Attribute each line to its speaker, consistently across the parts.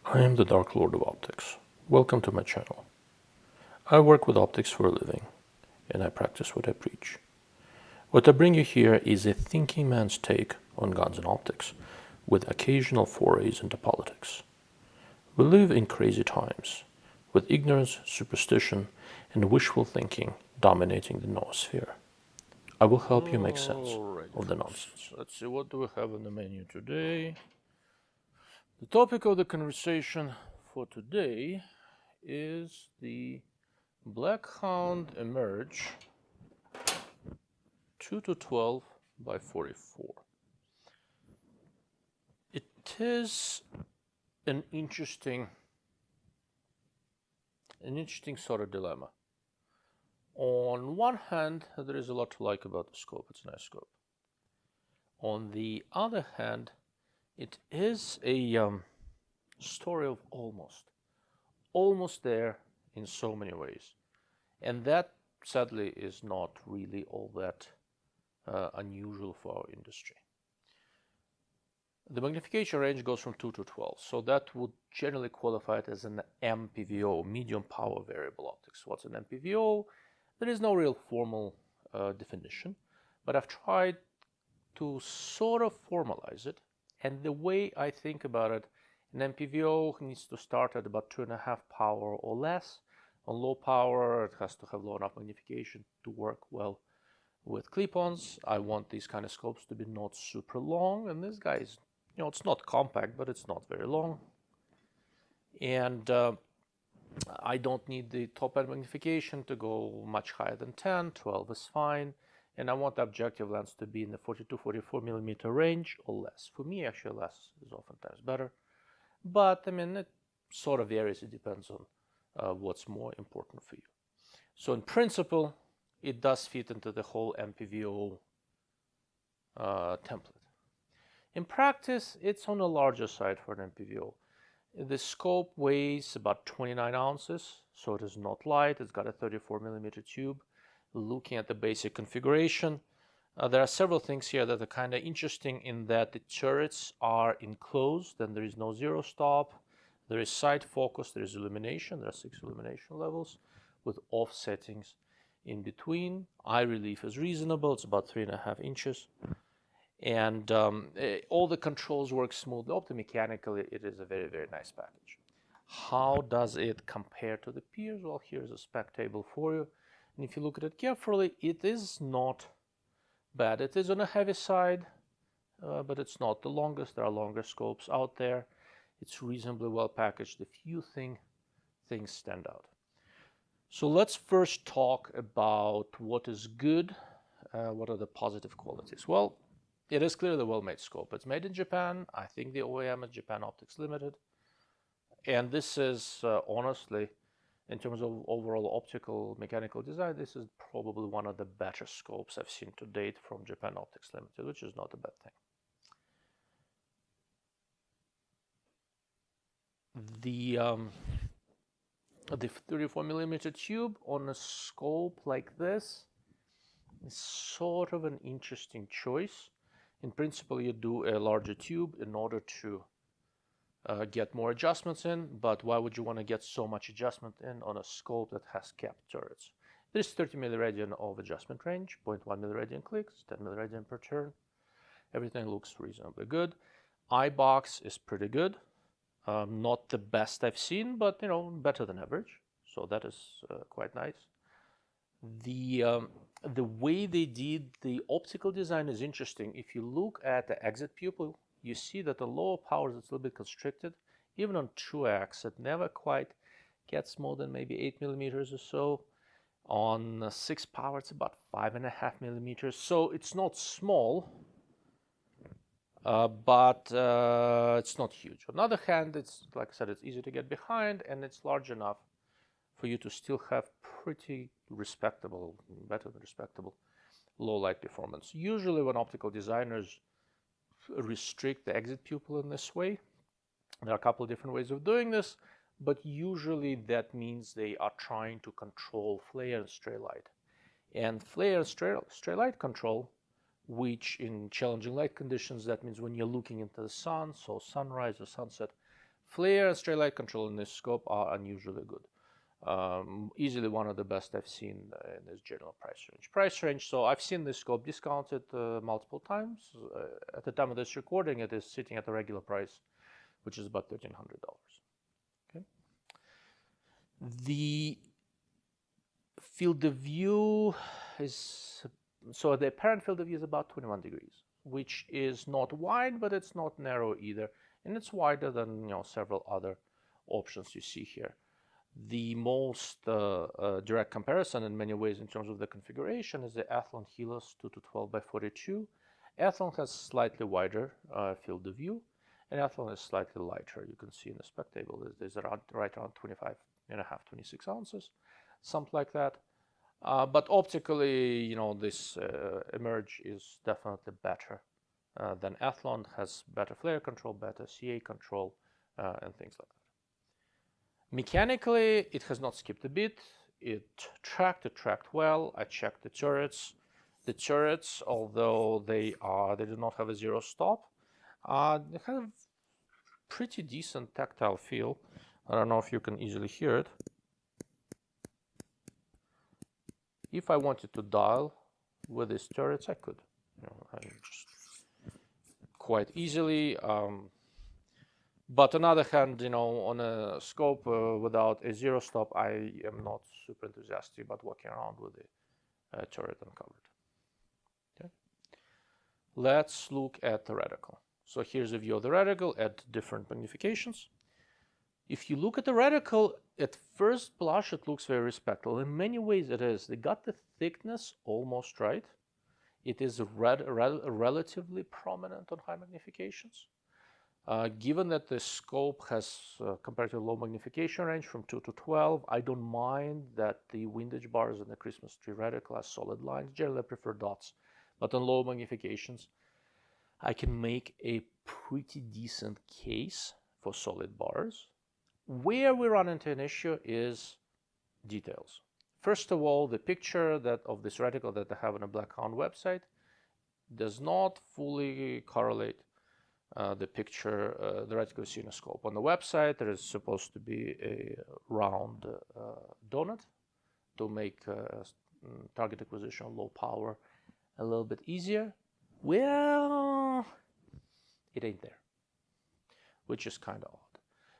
Speaker 1: I am the Dark Lord of Optics. Welcome to my channel. I work with optics for a living, and I practice what I preach. What I bring you here is a thinking man's take on guns and optics, with occasional forays into politics. We live in crazy times, with ignorance, superstition, and wishful thinking dominating the noosphere. I will help you make sense of the nonsense. Let's see, what do we have on the menu today? The topic of the conversation for today is the Blackhound Emerge 2 to 12 by 44. It is an interesting sort of dilemma. On one hand, there is a lot to like about the scope. It's a nice scope. On the other hand, it is a story of almost there in so many ways. And that, sadly, is not really all that unusual for our industry. The magnification range goes from 2 to 12, so that would generally qualify it as an MPVO, medium power variable optics. What's an MPVO? There is no real formal definition, but I've tried to sort of formalize it. And the way I think about it, an MPVO needs to start at about 2.5 power or less. On low power, it has to have low enough magnification to work well with clip-ons. I want these kind of scopes to be not super long, and this guy is, it's not compact, but it's not very long. And I don't need the top-end magnification to go much higher than 10, 12 is fine. And I want the objective lens to be in the 42-44 millimeter range or less. For me, actually, less is oftentimes better. But, I mean, it sort of varies. It depends on what's more important for you. So, in principle, it does fit into the whole MPVO template. In practice, it's on the larger side for an MPVO. The scope weighs about 29 ounces, so it is not light. It's got a 34 millimeter tube. Looking at the basic configuration, there are several things here that are kind of interesting in that the turrets are enclosed and there is no zero stop. There is side focus, there is illumination, there are 6 illumination levels with offsettings in between. Eye relief is reasonable, it's about 3.5 inches. And all the controls work smoothly. Optomechanically, it is a very, very nice package. How does it compare to the peers? Well, here's a spec table for you. And if you look at it carefully, it is not bad. It is on a heavy side, but it's not the longest. There are longer scopes out there. It's reasonably well packaged. A few things stand out. So let's first talk about what is good. What are the positive qualities? Well, it is clearly a well-made scope. It's made in Japan. I think the OEM is Japan Optics Limited. And this is honestly, in terms of overall optical mechanical design, this is probably one of the better scopes I've seen to date from Japan Optics Limited, which is not a bad thing. The 34 millimeter tube on a scope like this is sort of an interesting choice. In principle, you do a larger tube in order to get more adjustments in, but why would you want to get so much adjustment in on a scope that has capped turrets? There's 30 milliradian of adjustment range, 0.1 milliradian clicks, 10 milliradian per turn. Everything looks reasonably good. Eye box is pretty good. Not the best I've seen, but better than average. So that is quite nice. The way they did the optical design is interesting. If you look at the exit pupil, you see that the lower powers it's a little bit constricted. Even on 2x, it never quite gets more than maybe 8 millimeters or so. On 6 power, it's about 5.5 millimeters. So it's not small, but it's not huge. On the other hand, it's, like I said, it's easy to get behind, and it's large enough for you to still have pretty respectable, better than respectable, low light performance. Usually when optical designers restrict the exit pupil in this way, there are a couple of different ways of doing this, but usually that means they are trying to control flare and stray light. And flare and stray light control, which in challenging light conditions, that means when you're looking into the sun, so sunrise or sunset, Flare and straight light control in this scope are unusually good. Easily one of the best I've seen in this general price range. So I've seen this scope discounted multiple times. At the time of this recording, it is sitting at the regular price, which is about $1,300. Okay. The field of view is, so the apparent field of view is about 21 degrees, which is not wide, but it's not narrow either, and it's wider than several other options you see here. The most direct comparison in many ways in terms of the configuration is the Athlon Helios 2-12x42. Athlon has slightly wider field of view, and Athlon is slightly lighter. You can see in the spec table there's right around 25.5, 26 ounces, something like that. But optically, this Emerge is definitely better than Athlon, has better flare control, better CA control, and things like that. Mechanically, it has not skipped a bit. It tracked well. I checked the turrets. The turrets, although they do not have a zero stop, they have pretty decent tactile feel. I don't know if you can easily hear it. If I wanted to dial with these turrets, I could. Just quite easily. But on the other hand, on a scope without a zero stop, I am not super enthusiastic about walking around with the turret uncovered. Okay. Let's look at the reticle. So here's a view of the reticle at different magnifications. If you look at the reticle, at first blush, it looks very respectable. In many ways, it is. They got the thickness almost right. It is relatively prominent on high magnifications. Given that the scope has comparatively low magnification range from 2 to 12, I don't mind that the windage bars in the Christmas tree reticle are solid lines. Generally, I prefer dots, but on low magnifications, I can make a pretty decent case for solid bars. Where we run into an issue is details. First of all, the picture of this reticle that I have on a Blackhound website does not fully correlate the picture, the reticle you see in a scope. On the website, there is supposed to be a round donut to make target acquisition low power a little bit easier. Well, it ain't there, which is kind of odd.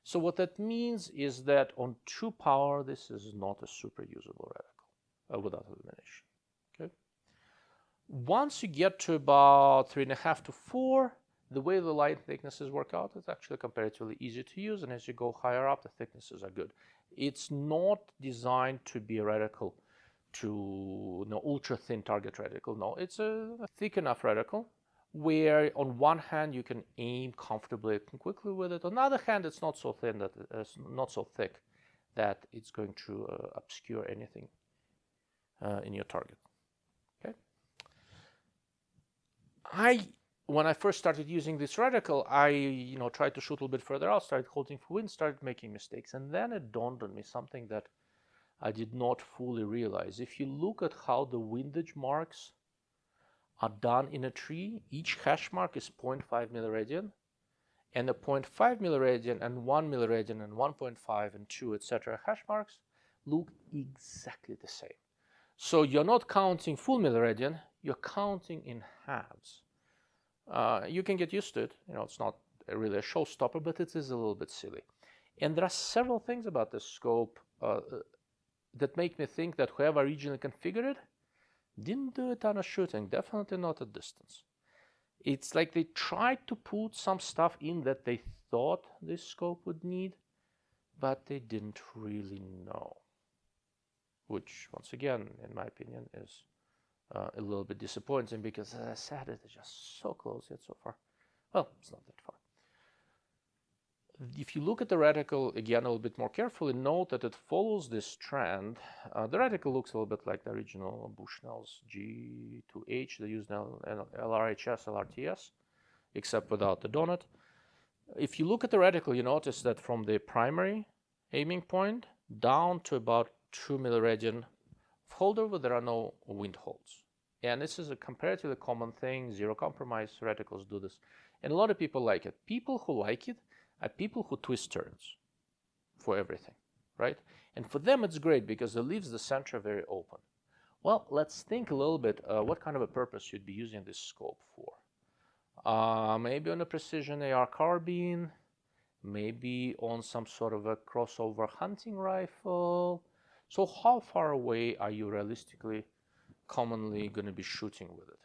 Speaker 1: So what that means is that on 2 power, this is not a super usable reticle without illumination. Okay. Once you get to about 3.5 to 4, the way the light thicknesses work out, it's actually comparatively easy to use, and as you go higher up, the thicknesses are good. It's not designed to be a reticle to ultra thin target reticle. No, it's a thick enough reticle where on one hand you can aim comfortably and quickly with it. On the other hand, it's not so thin that it's not so thick that it's going to obscure anything in your target. Okay. When I first started using this reticle, I tried to shoot a little bit further out, started holding for wind, started making mistakes, and then it dawned on me something that I did not fully realize. If you look at how the windage marks are done in a tree, each hash mark is 0.5 milliradian, and a 0.5 milliradian and 1 milliradian and 1.5 and 2, etc. hash marks look exactly the same. So you're not counting full milliradian, you're counting in halves. You can get used to it. It's not really a showstopper, but it is a little bit silly. And there are several things about this scope that make me think that whoever originally configured it didn't do a ton of shooting, definitely not at distance. It's like they tried to put some stuff in that they thought this scope would need, but they didn't really know. Which, once again, in my opinion, is a little bit disappointing because, as I said, it is just so close yet so far. Well, it's not that far. If you look at the reticle again a little bit more carefully, note that it follows this trend. The reticle looks a little bit like the original Bushnell's G2H. They use now LRHS, LRTS, except without the donut. If you look at the reticle, you notice that from the primary aiming point down to about 2 milliradian holdover, there are no wind holes. And this is a comparatively common thing. Zero compromise reticles do this. And a lot of people like it. People who like it are people who twist turrets for everything, right? And for them, it's great because it leaves the center very open. Well, let's think a little bit what kind of a purpose you'd be using this scope for. Maybe on a precision AR carbine, maybe on some sort of a crossover hunting rifle. So how far away are you realistically commonly going to be shooting with it?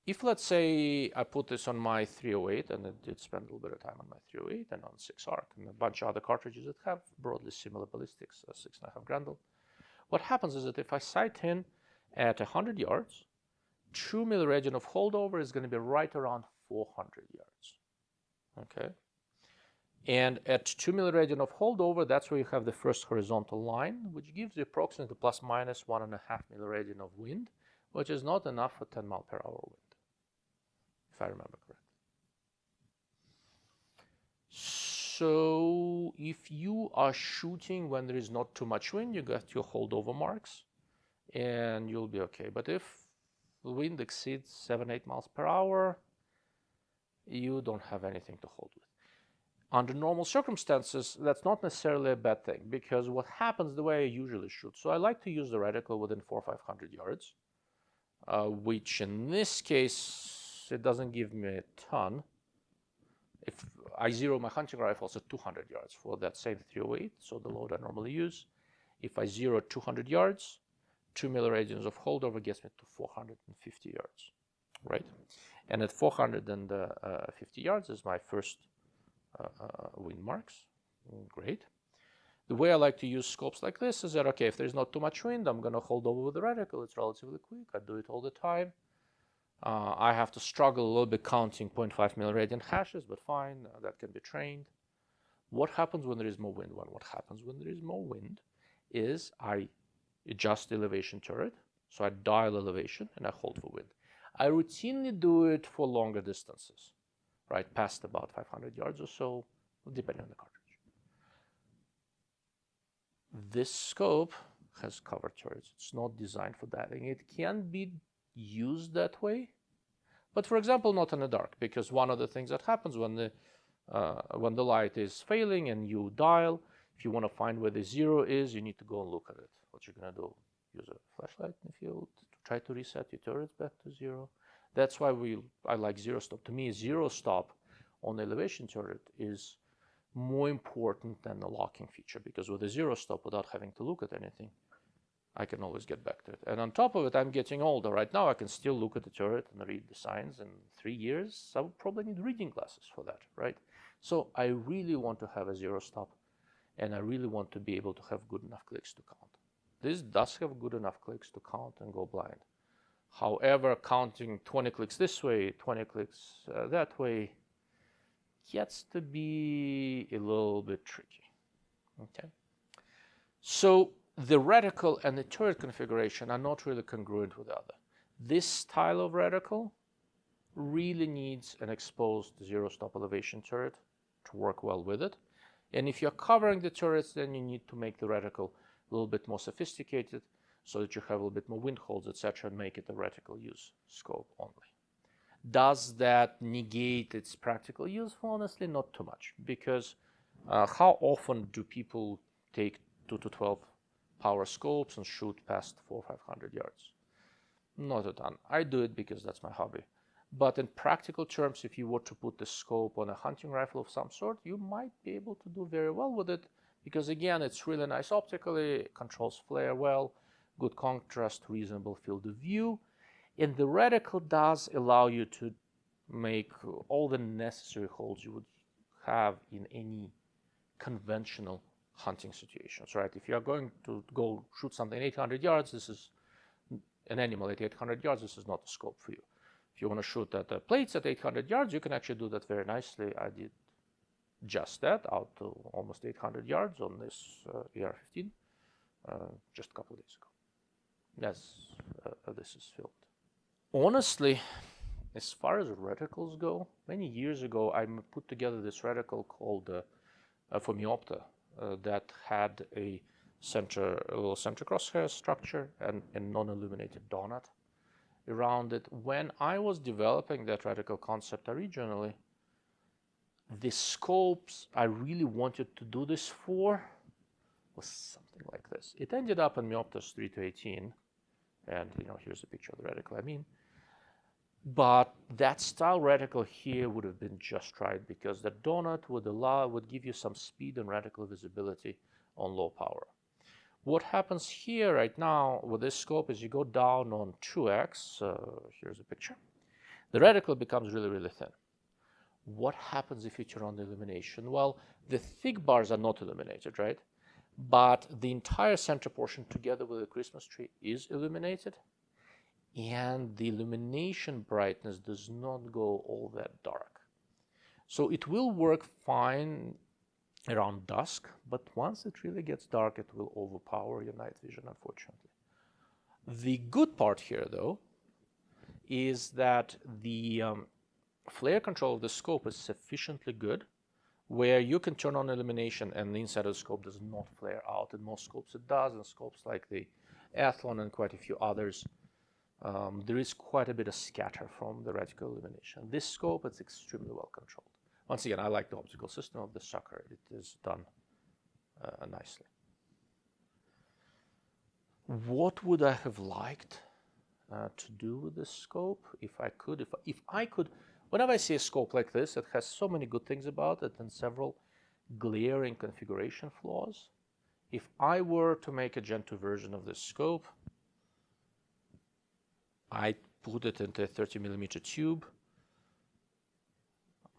Speaker 1: If, let's say, I put this on my 308, and I did spend a little bit of time on my 308 and on 6-ARC and a bunch of other cartridges that have broadly similar ballistics, 6.5 Grendel, what happens is that if I sight in at 100 yards, 2 milliradian of holdover is going to be right around 400 yards. Okay? And at 2 milliradian of holdover, that's where you have the first horizontal line, which gives you approximately plus minus 1.5 milliradian of wind, which is not enough for 10 mile per hour wind, if I remember correctly. So if you are shooting when there is not too much wind, you got your holdover marks, and you'll be okay. But if the wind exceeds 7-8 miles per hour, you don't have anything to hold with. Under normal circumstances, that's not necessarily a bad thing, because what happens the way I usually shoot, so I like to use the reticle within 400 or 500 yards, which in this case, it doesn't give me a ton. If I zero my hunting rifles at 200 yards for that same 308, so the load I normally use, if I zero 200 yards, 2 milliradians of holdover gets me to 450 yards, right? And at 450 yards is my first wind marks. Great. The way I like to use scopes like this is that, okay, if there's not too much wind, I'm going to hold over with the reticle. It's relatively quick. I do it all the time. I have to struggle a little bit counting 0.5 milliradian hashes, but fine, that can be trained. What happens when there is more wind? Well, what happens when there is more wind is I adjust the elevation turret, so I dial elevation and I hold for wind. I routinely do it for longer distances, right, past about 500 yards or so, depending on the cartridge. This scope has cover turrets. It's not designed for diving. It can be used that way, but for example, not in the dark, because one of the things that happens when the light is failing and you dial, if you want to find where the zero is, you need to go and look at it. What you're going to do, use a flashlight in the field to try to reset your turrets back to zero. That's why I like zero stop. To me, zero stop on the elevation turret is more important than the locking feature, because with a zero stop, without having to look at anything, I can always get back to it. And on top of it, I'm getting older. Right now, I can still look at the turret and read the signs. In 3 years, I would probably need reading glasses for that, right? So I really want to have a zero stop, and I really want to be able to have good enough clicks to count. This does have good enough clicks to count and go blind. However, counting 20 clicks this way, 20 clicks that way, gets to be a little bit tricky, okay? So the reticle and the turret configuration are not really congruent with the other. This style of reticle really needs an exposed zero-stop elevation turret to work well with it. And if you're covering the turrets, then you need to make the reticle a little bit more sophisticated so that you have a little bit more wind holds, etc., and make it a reticle use scope only. Does that negate its practical use? Well, honestly, not too much, because how often do people take 2 to 12 power scopes and shoot past 400 or 500 yards? Not a ton. I do it because that's my hobby. But in practical terms, if you were to put the scope on a hunting rifle of some sort, you might be able to do very well with it, because again, it's really nice optically, it controls flare well, good contrast, reasonable field of view. And the reticle does allow you to make all the necessary holds you would have in any conventional hunting situations, right? If you're going to go shoot something at 800 yards, this is an animal at 800 yards, this is not a scope for you. If you want to shoot at the plates at 800 yards, you can actually do that very nicely. I did just that out to almost 800 yards on this AR-15 just a couple of days ago. Yes, this is filmed. Honestly, as far as reticles go, many years ago, I put together this reticle called from Optical that had a little center crosshair structure and a non-illuminated donut around it. When I was developing that reticle concept originally, The scopes I really wanted to do this for was something like this. It ended up in Meoptis 3-18, and here's a picture of the reticle I mean. But that style reticle here would have been just right, because the donut would give you some speed and reticle visibility on low power. What happens here right now with this scope is you go down on 2x, here's a picture, the reticle becomes really, really thin. What happens if you turn on the illumination? Well, the thick bars are not illuminated, right? But the entire center portion together with the Christmas tree is illuminated, and the illumination brightness does not go all that dark. So it will work fine around dusk, but once it really gets dark, it will overpower your night vision, unfortunately. The good part here, though, is that the flare control of the scope is sufficiently good where you can turn on illumination and the inside of the scope does not flare out. In most scopes it does, and scopes like the Athlon and quite a few others, there is quite a bit of scatter from the reticle illumination. This scope is extremely well controlled. Once again, I like the optical system of the sucker. It is done nicely. What would I have liked to do with this scope if I could? If I could, whenever I see a scope like this, it has so many good things about it and several glaring configuration flaws. If I were to make a Gen 2 version of this scope, I'd put it into a 30mm tube.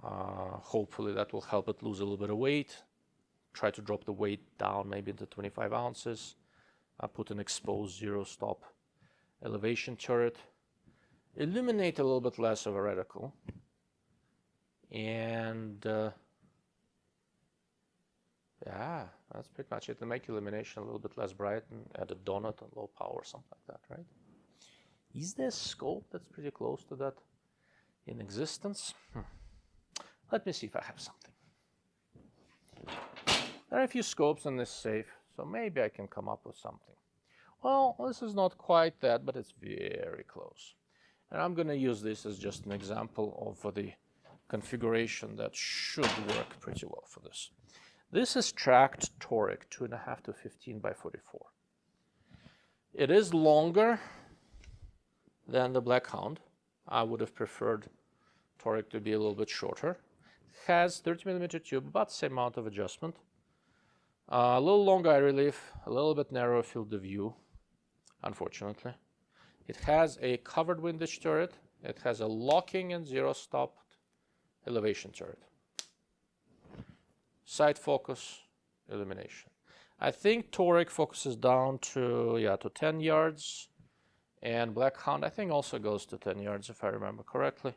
Speaker 1: Hopefully that will help it lose a little bit of weight. Try to drop the weight down maybe into 25 ounces. I put an exposed zero-stop elevation turret. Illuminate a little bit less of a reticle. And yeah, that's pretty much it. To make illumination a little bit less bright and add a donut and low power, something like that, right? Is there a scope that's pretty close to that in existence? Let me see if I have something. There are a few scopes in this safe, so maybe I can come up with something. Well, this is not quite that, but it's very close. And I'm going to use this as just an example of the configuration that should work pretty well for this. This is tracked toric 2.5 to 15 by 44. It is longer than the Blackhound. I would have preferred toric to be a little bit shorter. Has 30mm tube, about the same amount of adjustment. A little longer eye relief, a little bit narrower field of view, unfortunately. It has a covered windage turret. It has a locking and zero-stop elevation turret. Side focus, illumination. I think toric focuses down to 10 yards, and Blackhound I think also goes to 10 yards if I remember correctly.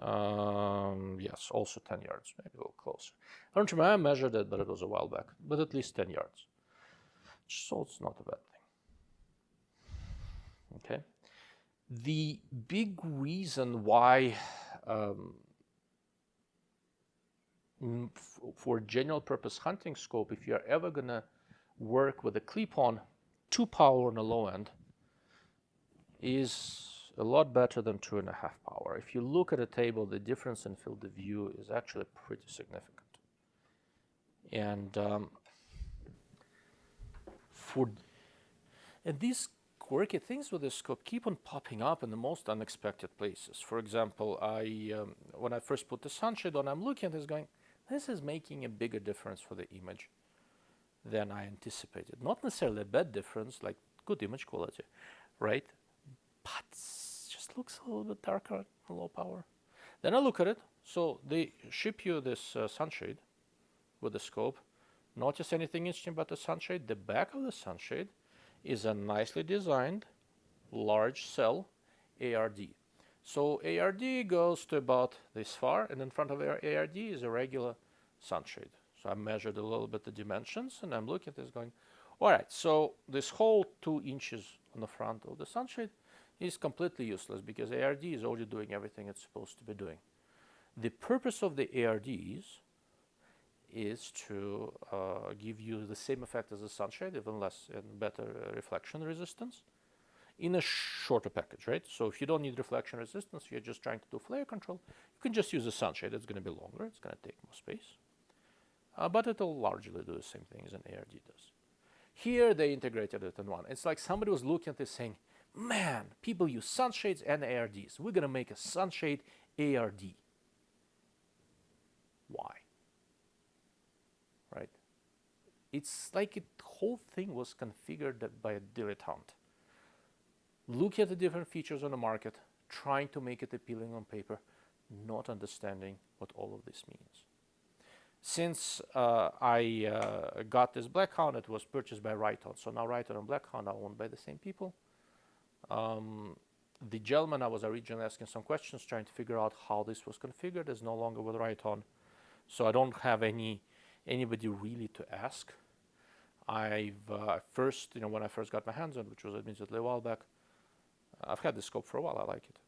Speaker 1: Yes, also 10 yards, maybe a little closer. I don't remember, I measured it, but it was a while back. But at least 10 yards. So it's not a bad thing. Okay. The big reason why for general purpose hunting scope, if you're ever going to work with a clip-on 2 power on the low end, is a lot better than 2.5 power. If you look at a table, the difference in field of view is actually pretty significant. And these quirky things with this scope keep on popping up in the most unexpected places. For example, when I first put the sunshade on, I'm looking at this going, this is making a bigger difference for the image than I anticipated. Not necessarily a bad difference, like good image quality, right? But it just looks a little bit darker at low power. Then I look at it. So they ship you this sunshade with the scope. Notice anything interesting about the sunshade? The back of the sunshade is a nicely designed large cell ARD. So ARD goes to about this far, and in front of ARD is a regular sunshade. So I measured a little bit the dimensions, and I'm looking at this going, all right, so this whole 2 inches on the front of the sunshade is completely useless because ARD is already doing everything it's supposed to be doing. The purpose of the ARDs is to give you the same effect as the sunshade, even less and better reflection resistance. in a shorter package, right? So if you don't need reflection resistance, you're just trying to do flare control, you can just use a sunshade. It's going to be longer, it's going to take more space, but it'll largely do the same thing as an ARD does. Here they integrated it in one. It's like somebody was looking at this saying, man, people use sunshades and ARDs. We're going to make a sunshade ARD. Why? Right? It's like the whole thing was configured by a dilettante. Look at the different features on the market, trying to make it appealing on paper, not understanding what all of this means. Since I got this Blackhound, it was purchased by Reticle. So now Reticle and Blackhound are owned by the same people. The gentleman I was originally asking some questions, trying to figure out how this was configured, is no longer with Reticle. So I don't have anybody really to ask. I've first, when I first got my hands on, which was admittedly a while back, I've had this scope for a while. I like it.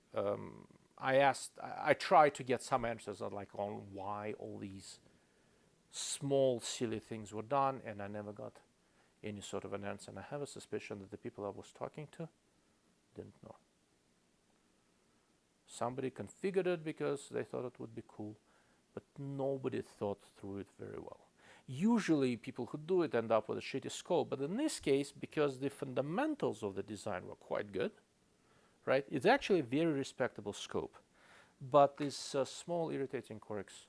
Speaker 1: I tried to get some answers on why all these small silly things were done, and I never got any sort of an answer. And I have a suspicion that the people I was talking to didn't know. Somebody configured it because they thought it would be cool, but nobody thought through it very well. Usually people who do it end up with a shitty scope, but in this case, because the fundamentals of the design were quite good, right? It's actually a very respectable scope, but these small irritating quirks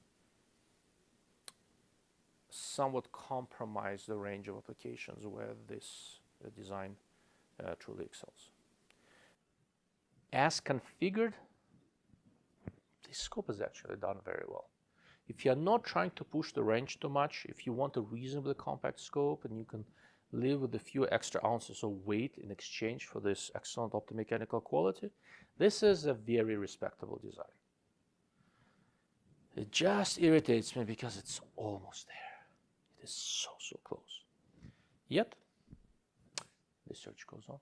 Speaker 1: somewhat compromise the range of applications where this design truly excels. As configured, this scope is actually done very well. If you're not trying to push the range too much, if you want a reasonably compact scope and you can live with a few extra ounces of weight in exchange for this excellent optomechanical quality, this is a very respectable design. It just irritates me because it's almost there. It is so close. Yet, the search goes on.